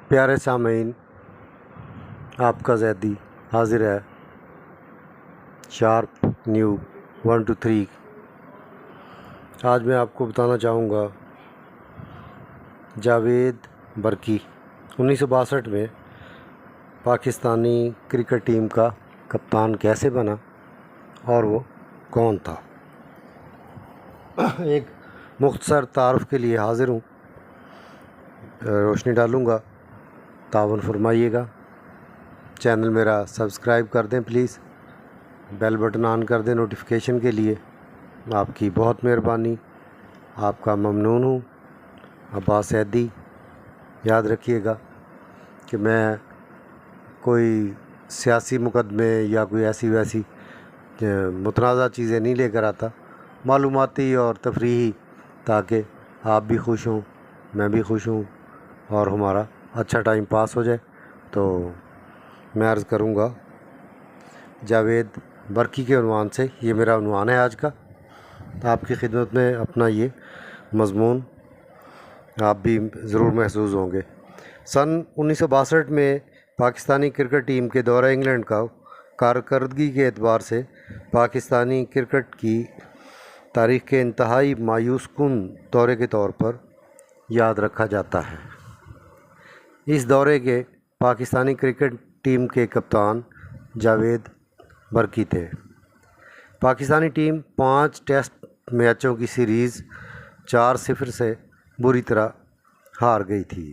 پیارے سامعین، آپ کا زیدی حاضر ہے شارپ نیو 1 2 3۔ آج میں آپ کو بتانا چاہوں گا جاوید برقی 1962 میں پاکستانی کرکٹ ٹیم کا کپتان کیسے بنا اور وہ کون تھا۔ ایک مختصر تعارف کے لیے حاضر ہوں، روشنی ڈالوں گا، تعاون فرمائیے گا۔ چینل میرا سبسکرائب کر دیں پلیز، بیل بٹن آن کر دیں نوٹیفیکیشن کے لیے، آپ کی بہت مہربانی، آپ کا ممنون ہوں۔ عباس زیدی، یاد رکھیے گا کہ میں کوئی سیاسی مقدمے یا کوئی ایسی ویسی متنازع چیزیں نہیں لے کر آتا، معلوماتی اور تفریحی، تاکہ آپ بھی خوش ہوں، میں بھی خوش ہوں اور ہمارا اچھا ٹائم پاس ہو جائے۔ تو میں عرض کروں گا جاوید برقی کے عنوان سے، یہ میرا عنوان ہے آج کا، آپ کی خدمت میں اپنا یہ مضمون آپ بھی ضرور محظوظ ہوں گے۔ سن 1962 میں پاکستانی کرکٹ ٹیم کے دورہ انگلینڈ کا کارکردگی کے اعتبار سے پاکستانی کرکٹ کی تاریخ کے انتہائی مایوس کن دورے کے طور پر یاد رکھا جاتا ہے۔ اس دورے کے پاکستانی کرکٹ ٹیم کے کپتان جاوید برقی تھے۔ پاکستانی ٹیم 5 ٹیسٹ میچوں کی سیریز 4-0 سے بری طرح ہار گئی تھی۔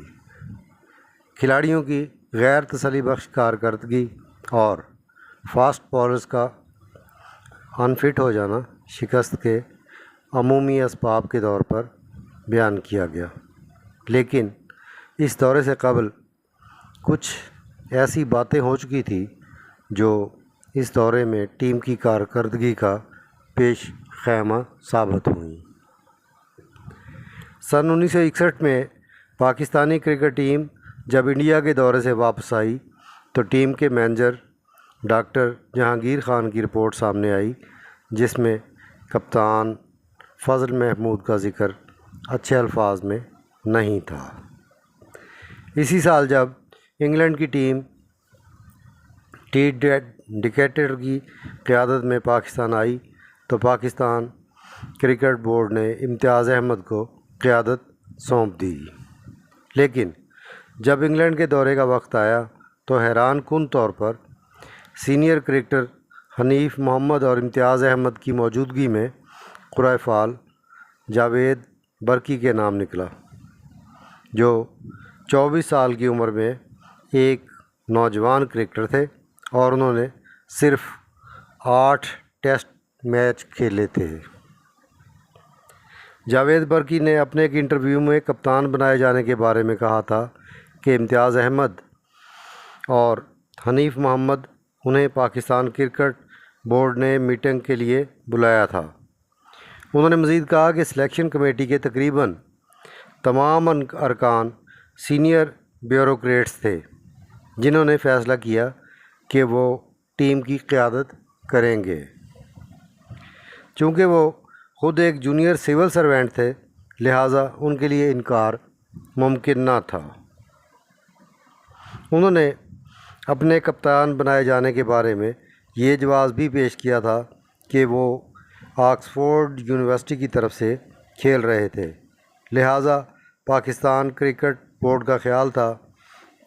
کھلاڑیوں کی غیر تسلی بخش کارکردگی اور فاسٹ بالرز کا انفٹ ہو جانا شکست کے عمومی اسباب کے طور پر بیان کیا گیا، لیکن اس دورے سے قبل کچھ ایسی باتیں ہو چکی تھی جو اس دورے میں ٹیم کی کارکردگی کا پیش خیمہ ثابت ہوئیں۔ سن 1961 میں پاکستانی کرکٹ ٹیم جب انڈیا کے دورے سے واپس آئی تو ٹیم کے مینیجر ڈاکٹر جہانگیر خان کی رپورٹ سامنے آئی، جس میں کپتان فضل محمود کا ذکر اچھے الفاظ میں نہیں تھا۔ اسی سال جب انگلینڈ کی ٹیم ٹی ڈکیٹر کی قیادت میں پاکستان آئی تو پاکستان کرکٹ بورڈ نے امتیاز احمد کو قیادت سونپ دی، لیکن جب انگلینڈ کے دورے کا وقت آیا تو حیران کن طور پر سینئر کرکٹر حنیف محمد اور امتیاز احمد کی موجودگی میں قرعہ فال جاوید برقی کے نام نکلا، جو 24 سال کی عمر میں ایک نوجوان کرکٹر تھے اور انہوں نے صرف 8 ٹیسٹ میچ کھیلے تھے۔ جاوید برقی نے اپنے ایک انٹرویو میں کپتان بنائے جانے کے بارے میں کہا تھا کہ امتیاز احمد اور حنیف محمد انہیں پاکستان کرکٹ بورڈ نے میٹنگ کے لیے بلایا تھا۔ انہوں نے مزید کہا کہ سلیکشن کمیٹی کے تقریباً تمام ارکان سینئر بیوروکریٹس تھے، جنہوں نے فیصلہ کیا کہ وہ ٹیم کی قیادت کریں گے۔ چونکہ وہ خود ایک جونیئر سول سرونٹ تھے، لہٰذا ان کے لیے انکار ممکن نہ تھا۔ انہوں نے اپنے کپتان بنائے جانے کے بارے میں یہ جواز بھی پیش کیا تھا کہ وہ آکسفورڈ یونیورسٹی کی طرف سے کھیل رہے تھے، لہٰذا پاکستان کرکٹ بورڈ کا خیال تھا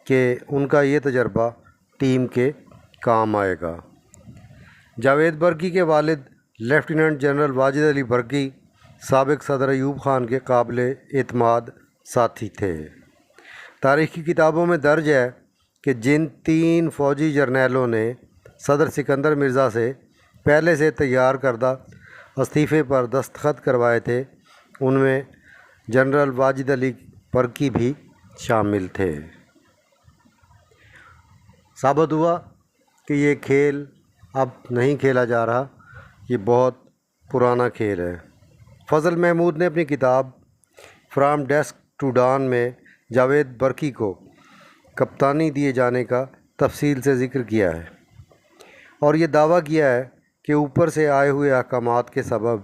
کہ ان کا یہ تجربہ ٹیم کے کام آئے گا۔ جاوید برقی کے والد لیفٹیننٹ جنرل واجد علی برقی سابق صدر ایوب خان کے قابل اعتماد ساتھی تھے۔ تاریخی کتابوں میں درج ہے کہ جن 3 فوجی جرنیلوں نے صدر سکندر مرزا سے پہلے سے تیار کردہ استعفے پر دستخط کروائے تھے، ان میں جنرل واجد علی برقی بھی شامل تھے۔ ثابت ہوا کہ یہ کھیل اب نہیں کھیلا جا رہا، یہ بہت پرانا کھیل ہے۔ فضل محمود نے اپنی کتاب فرام ڈسک ٹو ڈان میں جاوید برقی کو کپتانی دیے جانے کا تفصیل سے ذکر کیا ہے اور یہ دعویٰ کیا ہے کہ اوپر سے آئے ہوئے احکامات کے سبب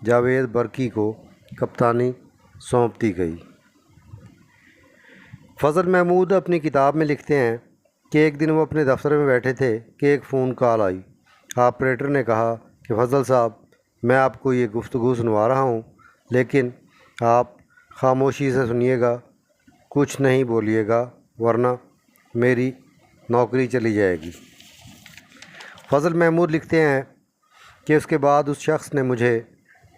جاوید برقی کو کپتانی سونپ دی گئی۔ فضل محمود اپنی کتاب میں لکھتے ہیں کہ ایک دن وہ اپنے دفتر میں بیٹھے تھے کہ ایک فون کال آئی۔ آپریٹر نے کہا کہ فضل صاحب، میں آپ کو یہ گفتگو سنوا رہا ہوں، لیکن آپ خاموشی سے سنیے گا، کچھ نہیں بولیے گا، ورنہ میری نوکری چلی جائے گی۔ فضل محمود لکھتے ہیں کہ اس کے بعد اس شخص نے مجھے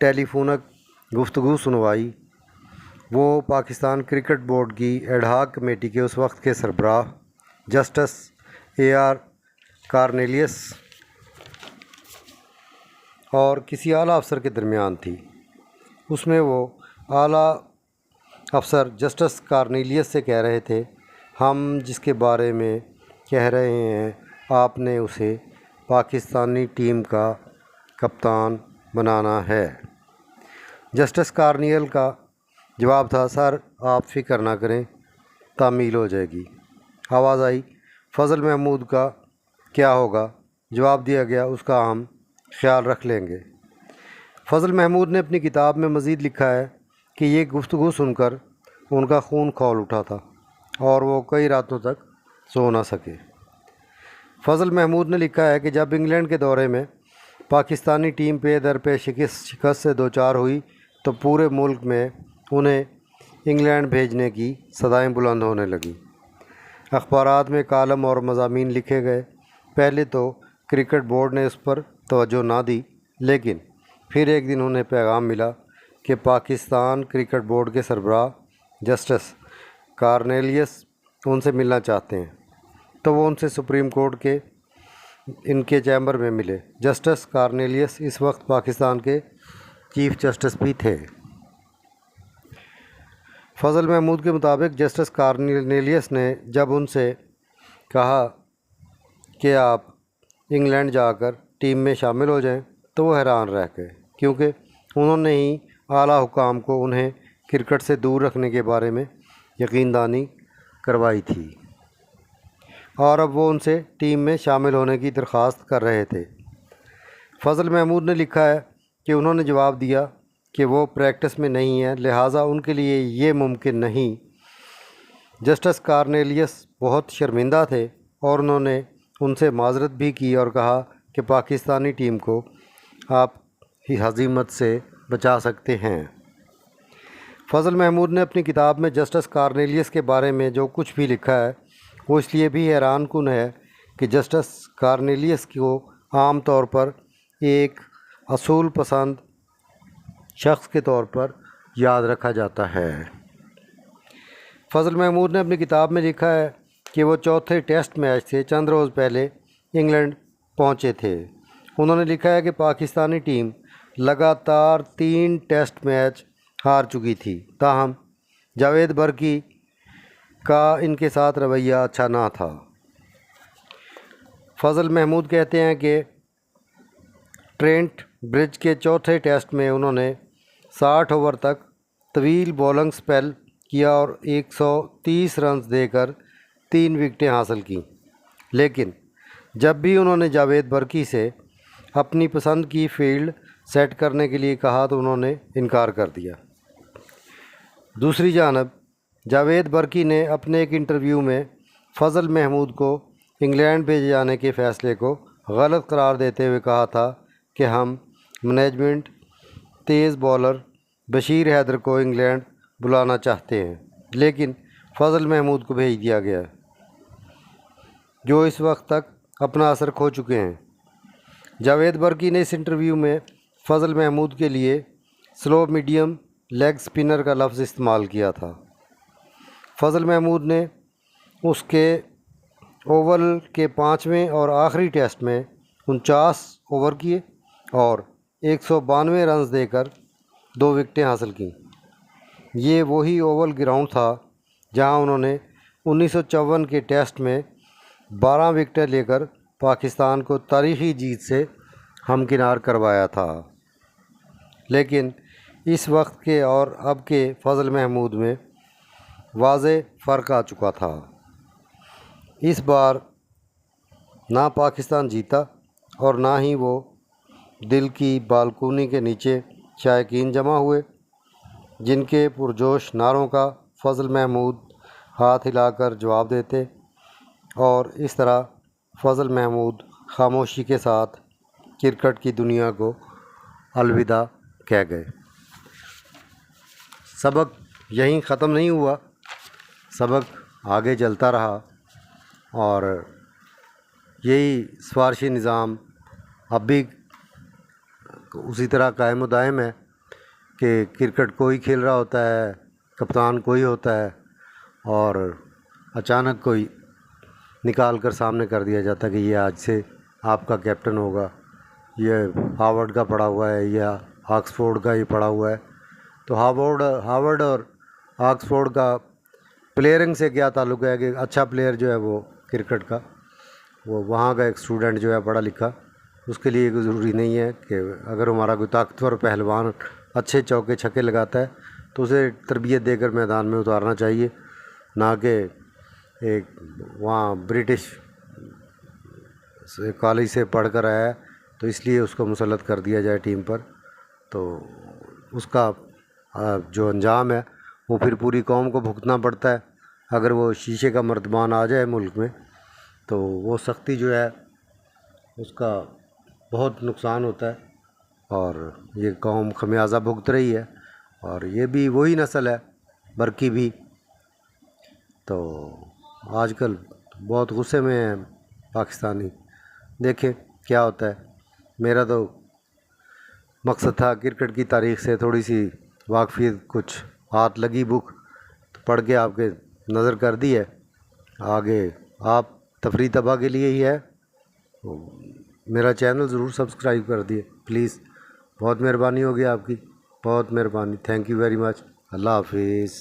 ٹیلی فونک گفتگو سنوائی۔ وہ پاکستان کرکٹ بورڈ کی ایڈ ہاک کمیٹی کے اس وقت کے سربراہ جسٹس AR کارنیلیس اور کسی اعلیٰ افسر کے درمیان تھی۔ اس میں وہ اعلیٰ افسر جسٹس کارنیلیس سے کہہ رہے تھے، ہم جس کے بارے میں کہہ رہے ہیں آپ نے اسے پاکستانی ٹیم کا کپتان بنانا ہے۔ جسٹس کارنیل کا جواب تھا، سر آپ فکر نہ کریں، تعمیل ہو جائے گی۔ آواز آئی، فضل محمود کا کیا ہوگا؟ جواب دیا گیا، اس کا ہم خیال رکھ لیں گے۔ فضل محمود نے اپنی کتاب میں مزید لکھا ہے کہ یہ گفتگو سن کر ان کا خون کھول اٹھا تھا اور وہ کئی راتوں تک سو نہ سکے۔ فضل محمود نے لکھا ہے کہ جب انگلینڈ کے دورے میں پاکستانی ٹیم پے در پے شکست سے دوچار ہوئی تو پورے ملک میں انہیں انگلینڈ بھیجنے کی صدائیں بلند ہونے لگیں۔ اخبارات میں کالم اور مضامین لکھے گئے۔ پہلے تو کرکٹ بورڈ نے اس پر توجہ نہ دی، لیکن پھر ایک دن انہیں پیغام ملا کہ پاکستان کرکٹ بورڈ کے سربراہ جسٹس کارنیلیس ان سے ملنا چاہتے ہیں، تو وہ ان سے سپریم کورٹ کے ان کے چیمبر میں ملے۔ جسٹس کارنیلیس اس وقت پاکستان کے چیف جسٹس بھی تھے۔ فضل محمود کے مطابق جسٹس کارنیلیس نے جب ان سے کہا کہ آپ انگلینڈ جا کر ٹیم میں شامل ہو جائیں تو وہ حیران رہ گئے، کیونکہ انہوں نے ہی اعلیٰ حکام کو انہیں کرکٹ سے دور رکھنے کے بارے میں یقین دہانی کروائی تھی، اور اب وہ ان سے ٹیم میں شامل ہونے کی درخواست کر رہے تھے۔ فضل محمود نے لکھا ہے کہ انہوں نے جواب دیا کہ وہ پریکٹس میں نہیں ہیں، لہٰذا ان کے لیے یہ ممکن نہیں۔ جسٹس کارنیلیس بہت شرمندہ تھے اور انہوں نے ان سے معذرت بھی کی اور کہا کہ پاکستانی ٹیم کو آپ ہی ہزیمت سے بچا سکتے ہیں۔ فضل محمود نے اپنی کتاب میں جسٹس کارنیلیس کے بارے میں جو کچھ بھی لکھا ہے وہ اس لیے بھی حیران کن ہے کہ جسٹس کارنیلیس کو عام طور پر ایک اصول پسند شخص کے طور پر یاد رکھا جاتا ہے۔ فضل محمود نے اپنی کتاب میں لکھا ہے کہ وہ چوتھے ٹیسٹ میچ سے چند روز پہلے انگلینڈ پہنچے تھے۔ انہوں نے لکھا ہے کہ پاکستانی ٹیم لگاتار 3 ٹیسٹ میچ ہار چکی تھی، تاہم جاوید برکی کا ان کے ساتھ رویہ اچھا نہ تھا۔ فضل محمود کہتے ہیں کہ ٹرینٹ برج کے چوتھے ٹیسٹ میں انہوں نے 60 اوور تک طویل بولنگ سپیل کیا اور 130 رنز دے کر 3 وکٹیں حاصل کیں، لیکن جب بھی انہوں نے جاوید برکی سے اپنی پسند کی فیلڈ سیٹ کرنے کے لیے کہا تو انہوں نے انکار کر دیا۔ دوسری جانب جاوید برکی نے اپنے ایک انٹرویو میں فضل محمود کو انگلینڈ بھیجے جانے کے فیصلے کو غلط قرار دیتے ہوئے کہا تھا کہ ہم مینجمنٹ تیز بولر بشیر حیدر کو انگلینڈ بلانا چاہتے ہیں، لیکن فضل محمود کو بھیج دیا گیا، جو اس وقت تک اپنا اثر کھو چکے ہیں۔ جاوید برکی نے اس انٹرویو میں فضل محمود کے لیے سلو میڈیم لیگ سپنر کا لفظ استعمال کیا تھا۔ فضل محمود نے اس کے اوول کے 5ویں اور آخری ٹیسٹ میں 49 اوور کیے اور 192 رنز دے کر 2 وکٹیں حاصل کیں۔ یہ وہی اوول گراؤنڈ تھا جہاں انہوں نے 1954 کے ٹیسٹ میں 12 وکٹیں لے کر پاکستان کو تاریخی جیت سے ہمکنار کروایا تھا، لیکن اس وقت کے اور اب کے فضل محمود میں واضح فرق آ چکا تھا۔ اس بار نہ پاکستان جیتا اور نہ ہی وہ دل کی بالکونی کے نیچے شائقین جمع ہوئے، جن کے پرجوش نعروں کا فضل محمود ہاتھ ہلا کر جواب دیتے، اور اس طرح فضل محمود خاموشی کے ساتھ کرکٹ کی دنیا کو الوداع کہہ گئے۔ سبق یہیں ختم نہیں ہوا، سبق آگے چلتا رہا، اور یہی سفارشی نظام اب بھی اسی طرح قائم و دائم ہے کہ کرکٹ کوئی کھیل رہا ہوتا ہے، کپتان کوئی ہوتا ہے، اور اچانک کوئی نکال کر سامنے کر دیا جاتا ہے کہ یہ آج سے آپ کا کیپٹن ہوگا، یہ ہارورڈ کا پڑھا ہوا ہے یا آکسفورڈ کا یہ پڑھا ہوا ہے۔ تو ہارورڈ اور آکسفورڈ کا پلیئرنگ سے کیا تعلق ہے کہ اچھا پلیئر جو ہے وہ کرکٹ کا، وہ وہاں کا ایک اسٹوڈنٹ جو ہے پڑھا لکھا، اس کے لیے کوئی ضروری نہیں ہے کہ اگر ہمارا کوئی طاقتور پہلوان اچھے چوکے چھکے لگاتا ہے تو اسے تربیت دے کر میدان میں اتارنا چاہیے، نہ کہ ایک وہاں برٹش کالج سے پڑھ کر آیا ہے تو اس لیے اس کو مسلط کر دیا جائے ٹیم پر، تو اس کا جو انجام ہے وہ پھر پوری قوم کو بھگتنا پڑتا ہے۔ اگر وہ شیشے کا مرتبان آ جائے ملک میں تو وہ سختی جو ہے اس کا بہت نقصان ہوتا ہے، اور یہ قوم خمیازہ بھگت رہی ہے، اور یہ بھی وہی نسل ہے برقی بھی۔ تو آج کل بہت غصے میں ہیں پاکستانی، دیکھیں کیا ہوتا ہے۔ میرا تو مقصد تھا کرکٹ کی تاریخ سے تھوڑی سی واقفیت، کچھ ہاتھ لگی بک تو پڑھ کے آپ کے نظر کر دی ہے، آگے آپ تفریح تباہ کے لیے ہی ہے۔ میرا چینل ضرور سبسکرائب کر دیے پلیز، بہت مہربانی ہوگی آپ کی، بہت مہربانی، تھینک یو ویری مچ، اللہ حافظ۔